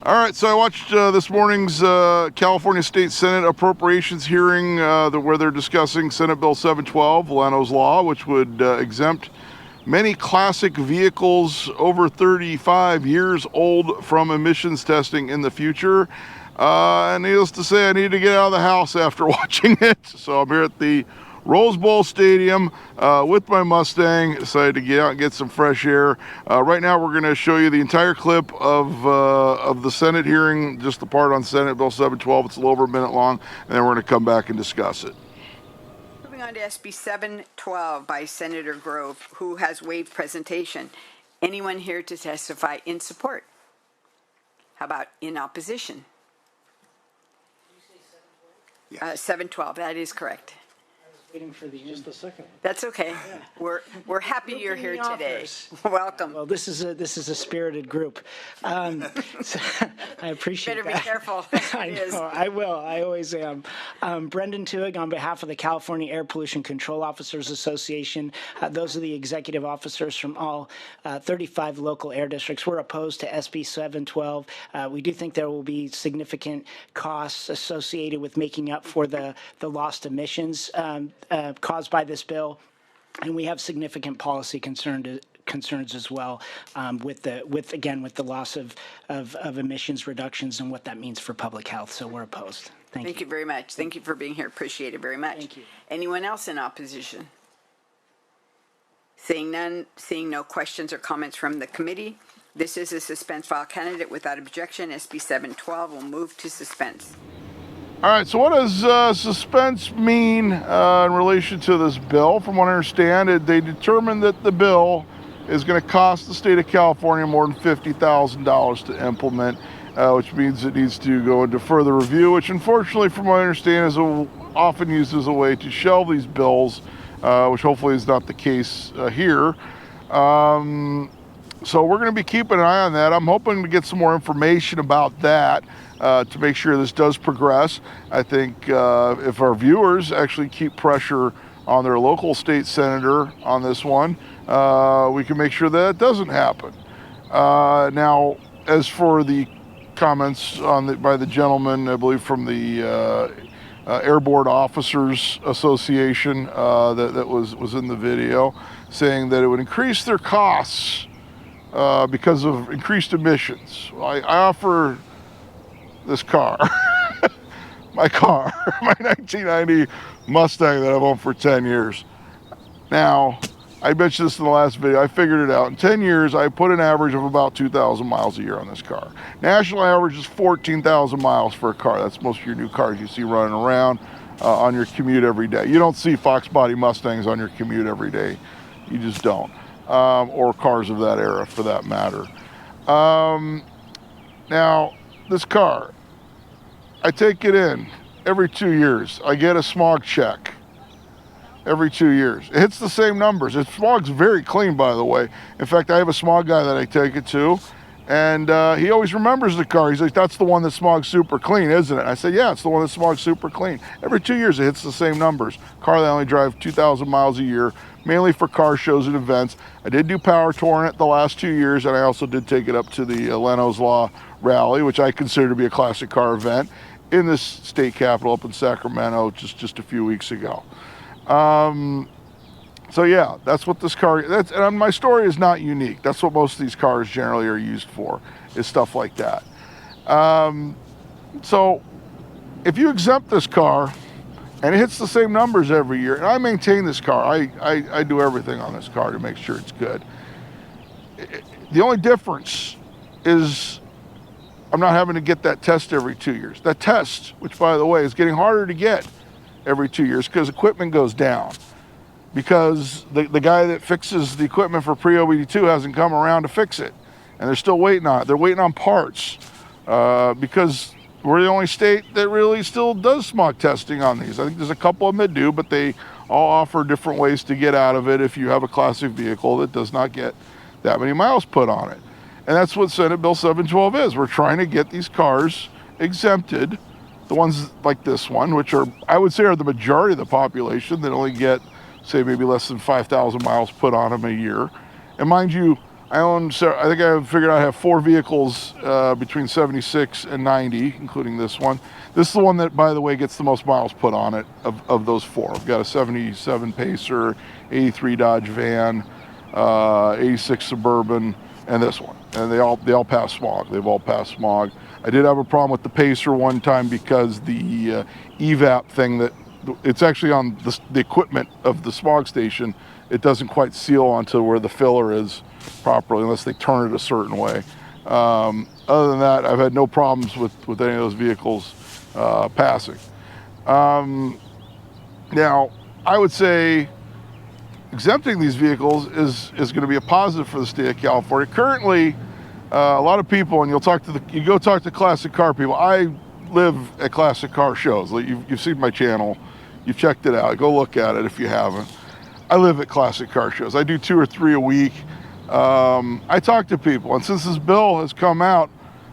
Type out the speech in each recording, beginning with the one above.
All right, so I watched this morning's California State Senate Appropriations hearing where they're discussing Senate Bill 712, Leno's Law, which would exempt many classic vehicles over 35 years old from emissions testing in the future. And needless to say, I need to get out of the house after watching it. So I'm here at the Rose Bowl Stadium with my Mustang. Decided to get out and get some fresh air. Right now we're going to show you the entire clip of the Senate hearing, just the part on Senate Bill 712. It's a little over a minute long, and then we're going to come back and discuss it. Moving on to SB 712 by Senator Grove, who has waived presentation. Anyone here to testify in support? How about in opposition? Did you say 712? 712, that is correct. Waiting for just a second. That's okay. We're happy you're here today. Welcome. Well, this is a spirited group. So I appreciate Better that. be careful. I know. I will. I always am. Brendan Tuig on behalf of the California Air Pollution Control Officers Association. Those are the executive officers from all 35 local air districts. We're opposed to SB 712. We do think there will be significant costs associated with making up for the lost emissions caused by this bill, and we have significant policy concerns as well with the loss of emissions reductions and what that means for public health. So we're opposed. Thank you very much. Thank you for being here. Appreciate it very much. Thank you. Anyone else in opposition? Seeing none, seeing no questions or comments from the committee, this is a suspense file candidate without objection. SB 712 will move to suspense. All right, so what does suspense mean in relation to this bill? From what I understand, they determined that the bill is going to cost the state of California more than $50,000 to implement, which means it needs to go into further review, which unfortunately, from what I understand, is often used as a way to shelve these bills, which hopefully is not the case here. So we're going to be keeping an eye on that. I'm hoping to get some more information about that to make sure this does progress. I think if our viewers actually keep pressure on their local state senator on this one, we can make sure that it doesn't happen. Now, as for the comments by the gentleman, I believe from the Airborne Officers Association that was in the video, saying that it would increase their costs because of increased emissions. I offer this car, my 1990 Mustang that I've owned for 10 years. Now, I mentioned this in the last video, I figured it out. In 10 years, I put an average of about 2,000 miles a year on this car. National average is 14,000 miles for a car. That's most of your new cars you see running around on your commute every day. You don't see Fox body Mustangs on your commute every day. You just don't. Or cars of that era, for that matter. Now, this car, I take it in every 2 years. I get a smog check every 2 years. It hits the same numbers. Smog's very clean, by the way. In fact, I have a smog guy that I take it to, and he always remembers the car. He's like, that's the one that Smog's super clean, isn't it? I said, yeah, it's the one that Smog's super clean. Every 2 years, it hits the same numbers. Car that I only drive 2,000 miles a year, mainly for car shows and events. I did do power touring it the last 2 years, and I also did take it up to the Leno's Law rally, which I consider to be a classic car event in the state capitol up in Sacramento just a few weeks ago. So yeah, that's what this car, and my story is not unique. That's what most of these cars generally are used for, is stuff like that. So if you exempt this car, and it hits the same numbers every year, and I maintain this car, I do everything on this car to make sure it's good. The only difference is I'm not having to get that test every 2 years. That test, which by the way is getting harder to get every 2 years because equipment goes down. Because the guy that fixes the equipment for pre-OBD2 hasn't come around to fix it. And they're still waiting on it. They're waiting on parts because we're the only state that really still does smog testing on these. I think there's a couple of them that do, but they all offer different ways to get out of it if you have a classic vehicle that does not get that many miles put on it. And that's what Senate Bill 712 is. We're trying to get these cars exempted, the ones like this one, which are, I would say, are the majority of the population that only get, say, maybe less than 5,000 miles put on them a year. And mind you, I think I figured out I have 4 vehicles between 76 and 90, including this one. This is the one that, by the way, gets the most miles put on it of those 4. I've got a 77 Pacer, 83 Dodge van, 86 Suburban, and this one. And they all pass smog. They've all passed smog. I did have a problem with the Pacer one time because the evap thing that it's actually on the equipment of the smog station. It doesn't quite seal onto where the filler is properly unless they turn it a certain way. Other than that, I've had no problems with any of those vehicles passing. Now, I would say exempting these vehicles is going to be a positive for the state of California. Currently, a lot of people, and you go talk to classic car people. I live at classic car shows. You've seen my channel, you've checked it out. Go look at it if you haven't. I live at classic car shows. I do 2 or 3 a week. I talk to people, and since this bill has come out,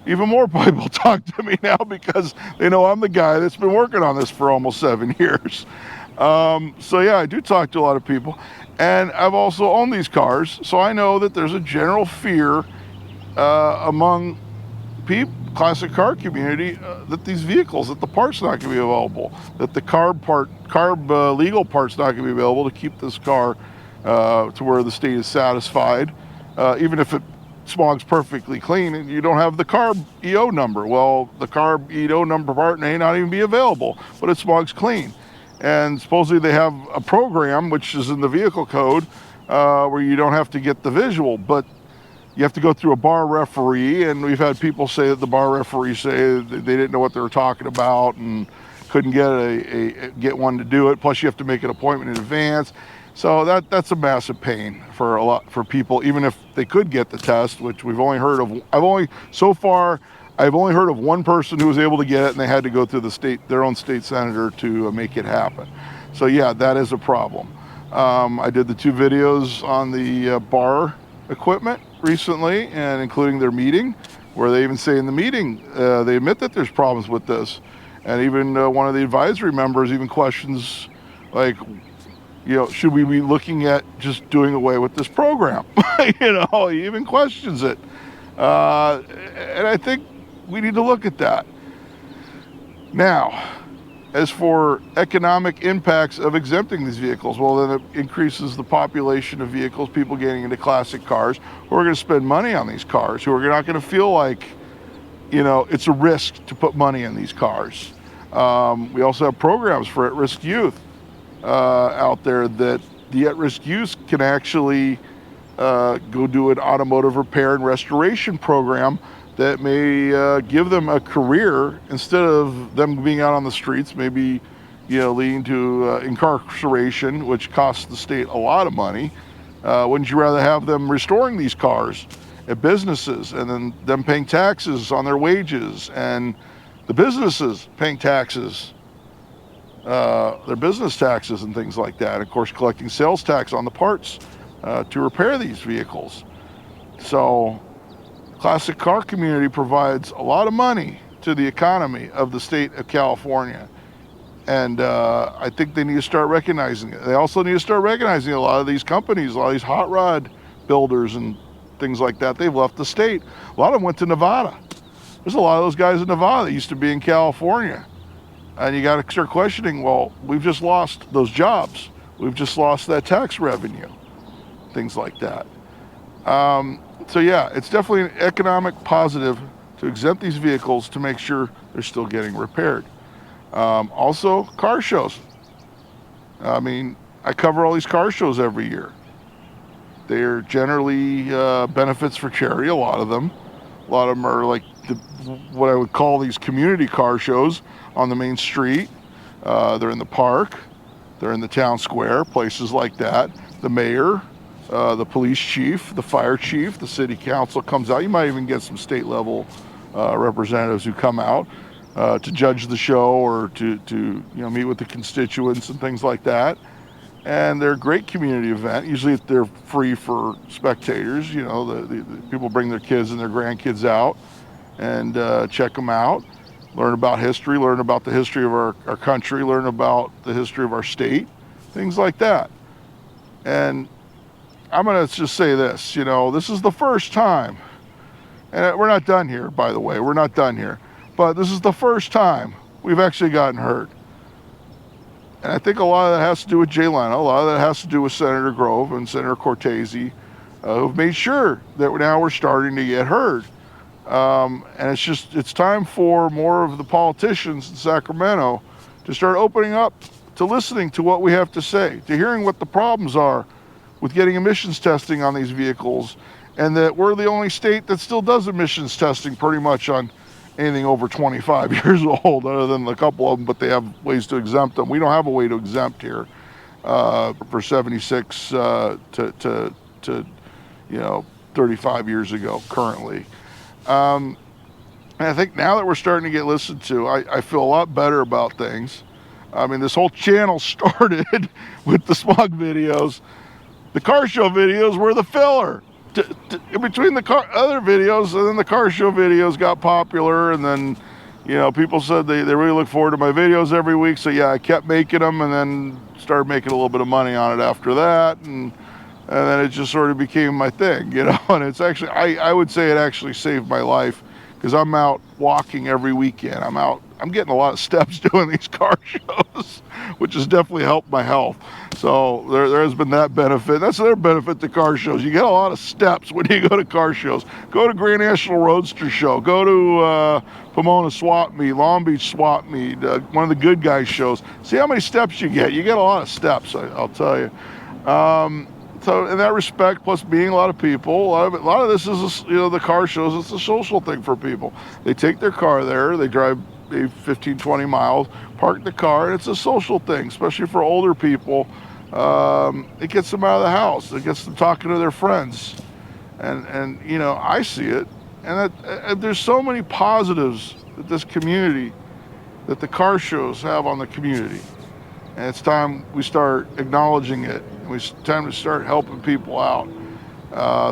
even more people talk to me now because they know I'm the guy that's been working on this for almost 7 years. So yeah, I do talk to a lot of people, and I've also owned these cars, so I know that there's a general fear among classic car community that these vehicles, that the part's not going to be available, that the carb legal part's not going to be available to keep this car to where the state is satisfied, even if smog's perfectly clean and you don't have the carb EO number. Well, the carb EO number part may not even be available, but it's smog's clean. And supposedly they have a program, which is in the vehicle code, where you don't have to get the visual, but you have to go through a bar referee, and we've had people say that the bar referees say they didn't know what they were talking about and couldn't get one to do it. Plus, you have to make an appointment in advance. So that's a massive pain for people, even if they could get the test, which we've only heard of. I've only heard of one person who was able to get it, and they had to go through their own state senator to make it happen. So yeah, that is a problem. I did the 2 videos on the bar equipment recently, and including their meeting, where they even say in the meeting they admit that there's problems with this, and even one of the advisory members even questions, like, should we be looking at just doing away with this program? He even questions it, and I think we need to look at that. Now, as for economic impacts of exempting these vehicles, well, then it increases the population of vehicles, people getting into classic cars who are going to spend money on these cars, who are not going to feel like, it's a risk to put money in these cars. We also have programs for at-risk youth out there that the at-risk youth can actually go do an automotive repair and restoration program that may give them a career instead of them being out on the streets, maybe leading to incarceration, which costs the state a lot of money. Wouldn't you rather have them restoring these cars at businesses, and then them paying taxes on their wages, and the businesses paying taxes, their business taxes and things like that, and of course collecting sales tax on the parts to repair these vehicles. So classic car community provides a lot of money to the economy of the state of California. And I think they need to start recognizing it. They also need to start recognizing a lot of these companies, a lot of these hot rod builders and things like that, they've left the state. A lot of them went to Nevada. There's a lot of those guys in Nevada that used to be in California. And you got to start questioning, well, we've just lost those jobs. We've just lost that tax revenue, things like that. So yeah, it's definitely an economic positive to exempt these vehicles to make sure they're still getting repaired. Also, car shows. I mean, I cover all these car shows every year. They're generally benefits for charity, a lot of them. A lot of them are like what I would call these community car shows on the main street. They're in the park. They're in the town square, places like that. The mayor, the police chief, the fire chief, the city council comes out. You might even get some state level representatives who come out to judge the show or to meet with the constituents and things like that. And they're a great community event. Usually they're free for spectators. The people bring their kids and their grandkids out and check them out, learn about history, learn about the history of our country, learn about the history of our state, things like that. And I'm going to just say this, you know, this is the first time, and we're not done here, by the way, we're not done here, but this is the first time we've actually gotten hurt. And I think a lot of that has to do with Jay Leno, a lot of that has to do with Senator Grove and Senator Cortese, who've made sure that now we're starting to get heard. And it's time for more of the politicians in Sacramento to start opening up to listening to what we have to say, to hearing what the problems are with getting emissions testing on these vehicles, and that we're the only state that still does emissions testing pretty much on anything over 25 years old, other than a couple of them, but they have ways to exempt them. We don't have a way to exempt here for 76 to 35 years ago currently. And I think now that we're starting to get listened to, I feel a lot better about things. I mean, this whole channel started with the smog videos. The car show videos were the filler. In between the other videos, and then the car show videos got popular, and then, you know, people said they really look forward to my videos every week. So yeah, I kept making them, and then started making a little bit of money on it after that, and then it just sort of became my thing, you know. And it's actually, I would say it actually saved my life, because I'm out walking every weekend. I'm getting a lot of steps doing these car shows, which has definitely helped my health. So there has been that benefit. That's another benefit to car shows. You get a lot of steps when you go to car shows. Go to Grand National Roadster Show. Go to Pomona Swap Meet, Long Beach Swap Meet, one of the Good Guys shows. See how many steps you get. You get a lot of steps, I'll tell you. So in that respect, plus being a lot of people, a lot of this is, you know, the car shows, it's a social thing for people. They take their car there, they drive maybe 15, 20 miles, park the car, and it's a social thing, especially for older people. It gets them out of the house. It gets them talking to their friends. And you know, I see it. And there's so many positives that this community, that the car shows have on the community. And it's time we start acknowledging it. It's time to start helping people out.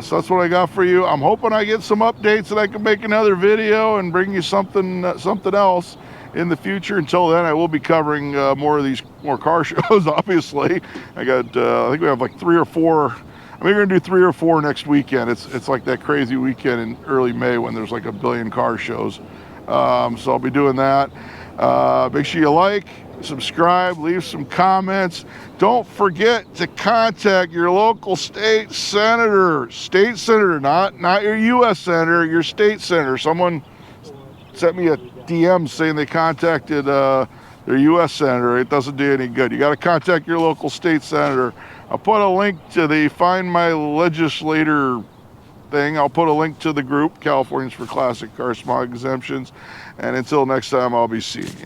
So that's what I got for you. I'm hoping I get some updates and I can make another video and bring you something else in the future. Until then, I will be covering more car shows, obviously. I think we have like 3 or 4. I mean, we're going to do 3 or 4 next weekend. It's like that crazy weekend in early May when there's like 1 billion car shows. So I'll be doing that. Make sure you like, subscribe, leave some comments. Don't forget to contact your local state senator, not your U.S. senator, your state senator. Someone sent me a DM saying they contacted their U.S. senator. It doesn't do any good. You got to contact your local state senator. I'll put a link to the Find My Legislator thing. I'll put a link to the group, Californians for Classic Car Smog Exemptions. And until next time, I'll be seeing you.